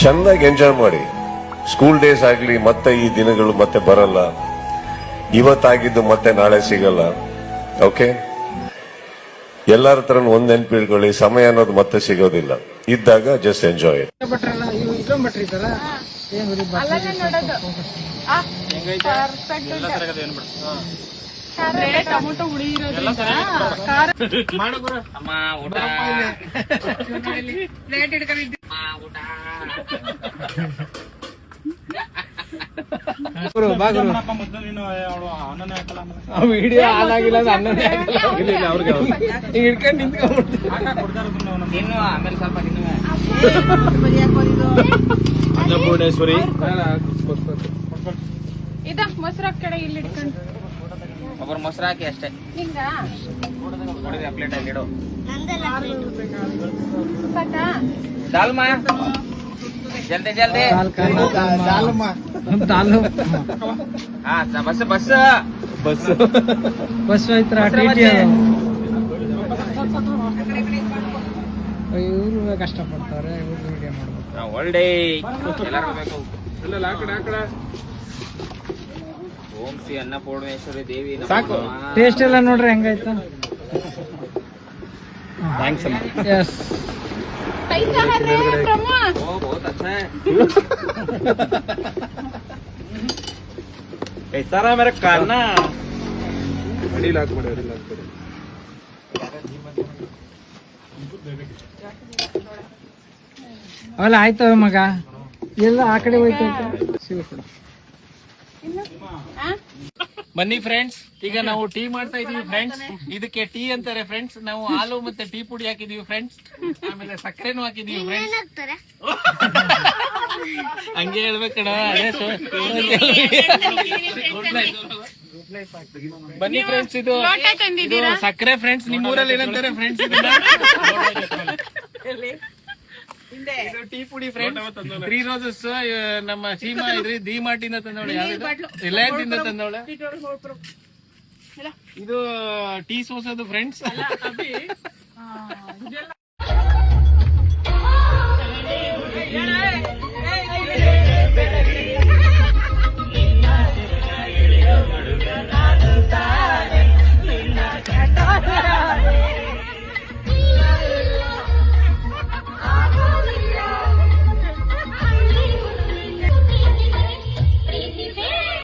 ಚೆನ್ನಾಗಿ ಎಂಜಾಯ್ ಮಾಡಿ. School days ಆಗ್ಲಿ ಮತ್ತೆ ಈ ದಿನಗಳು ಮತ್ತೆ ಬರಲ್ಲ. ಇವತ್ತಾಗಿದ್ದು ಮತ್ತೆ ನಾಳೆ ಸಿಗಲ್ಲ. ಓಕೆ, ಎಲ್ಲರ ತರ ಒಂದ್ ನೆನ್ಪಿಟ್ಕೊಳ್ಳಿ, ಸಮಯ ಅನ್ನೋದು ಮತ್ತೆ ಸಿಗೋದಿಲ್ಲ. ಇದ್ದಾಗ ಜಸ್ಟ್ ಎಂಜಾಯ್ ಇಟ್. ಟೊಮೊಟೊ ಹುಳಿ ವಿಡಿಯೋ ಆನ್ ಆಗಿಲ್ಲ ಅನ್ನನೇ ಹಿಡ್ಕೊಂಡು ನಿಂತ್ಕೊಂಡ್ಬಿಡ್ತೀನಿ. ಆಮೇಲೆ ಸ್ವಲ್ಪ ಅನ್ನಪೂರ್ಣೇಶ್ವರಿ ಇದ ಮೊಸರು ಕಡೆ ಇಲ್ಲಿ ಇಟ್ಕೊಂಡು ಒಬ್ಬರು ಮೊಸರು ಹಾಕಿ ಅಷ್ಟೇ. ಪ್ಲೇಟ್ ಅಲ್ಲಿ ಇಡು. ದಾಲ್ಮಾ ಜಲ್ದಿ ಜಲ್ದಿ. ಹಾ ಬಸ್ ಬಸ್ ಬಸ್ ಬಸ್ ಐತ್ರ. ಇವ್ರು ಕಷ್ಟಪಡ್ತಾರೆ, ಇವ್ರು ವಿಡಿಯೋ ಮಾಡ್ಬೇಕು. ಒಳ್ಳೆ ಎಲ್ಲರಿಗೂ ಬೇಕು. ಓಂ ಶ್ರೀ ಅನ್ನಪೂರ್ಣೇಶ್ವರಿ ದೇವಿ ಸಾಕು. ಟೇಸ್ಟ್ ಎಲ್ಲ ನೋಡ್ರಿ ಹೆಂಗಾಯ್ತಾ. ಥ್ಯಾಂಕ್ಸ್ ಅಮ್ಮ. ಯಸ್ पैसा है रे ब्रह्मा। ओ बहुत अच्छा है। ऐसा ना मेरा काना बड़ी लाख पड़े ಅವೆಲ್ಲ ಆಯ್ತು ಮಗ. ಎಲ್ಲ ಆ ಕಡೆ ಹೋಯ್ತು. ಬನ್ನಿ ಫ್ರೆಂಡ್ಸ್, ಈಗ ನಾವು ಟೀ ಮಾಡ್ತಾ ಇದೀವಿ ಫ್ರೆಂಡ್ಸ್. ಇದಕ್ಕೆ ಟೀ ಅಂತಾರೆ ಫ್ರೆಂಡ್ಸ್. ನಾವು ಹಾಲು ಮತ್ತೆ ಟೀ ಪುಡಿ ಹಾಕಿದೀವಿ ಫ್ರೆಂಡ್ಸ್. ಆಮೇಲೆ ಸಕ್ಕರೆನೂ ಹಾಕಿದೀವಿ ಫ್ರೆಂಡ್ಸ್. ಹಂಗೆ ಹೇಳ್ಬೇಕಣ. ಬನ್ನಿ ಫ್ರೆಂಡ್ಸ್, ಇದು ಸಕ್ಕರೆ ಫ್ರೆಂಡ್ಸ್. ನಿಮ್ಮೂರಲ್ಲಿ ಏನಂತಾರೆ ಫ್ರೆಂಡ್ಸ್? ಇದು ಟೀ ಪುಡಿ ಫ್ರೆಂಡ್ಸ್. 3 ರೋಸಸ್ ನಮ್ಮ ಸೀಮಾ ಇದ್ರಿ ಡಿ ಮಾರ್ಟಿಂದ ತಂದವಳೆ, ರಿಲಯನ್ಸ್ ಇಂದ ತಂದವಳೆ. ಇದು ಟೀ ಸೋಸೋದು ಫ್ರೆಂಡ್ಸ್.